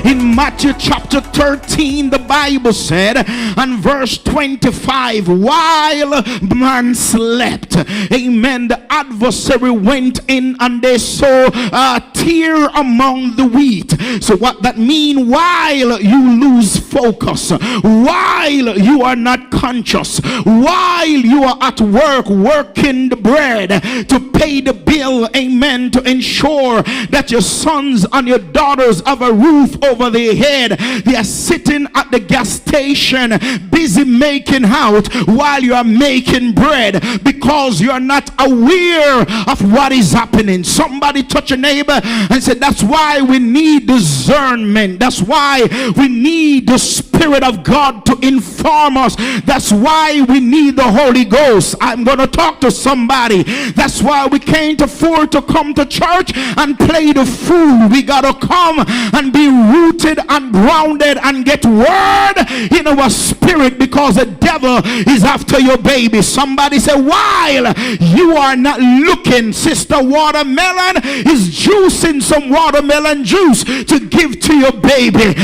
In Matthew chapter 13, the Bible said, and verse 25, while man slept, amen, the adversary went in and they saw a tear among the wheat. So what that mean? While you lose focus, while you are not conscious, while you are at work working the bread to pay the bill, amen, to ensure that your sons and your daughters have a roof over their head, they are sitting at the gas station busy making out while you are making bread because you are not aware of what is happening. Somebody touch a neighbor and say, that's why we need discernment. That's why we need the Spirit of God to inform us. That's why we need the Holy Ghost. I'm going to talk to somebody. That's why we can't afford to come to church and play the fool. We got to come and be rooted and grounded and get word in our spirit, because the devil is after your baby. Somebody say, while you are not looking, Sister Watermelon is juicing some watermelon juice to give to your baby.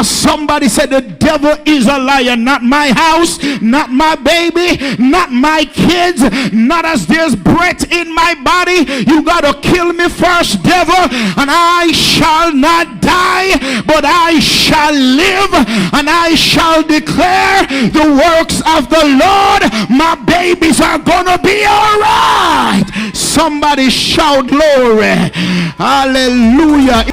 Somebody said, the devil is a liar. Not my house, not my baby, not my kids, not as there's breath in my body. You gotta kill me first, devil, and I shall not die, but I shall live, and I shall declare the works of the Lord. My babies are gonna be all right. Somebody shout glory. Hallelujah.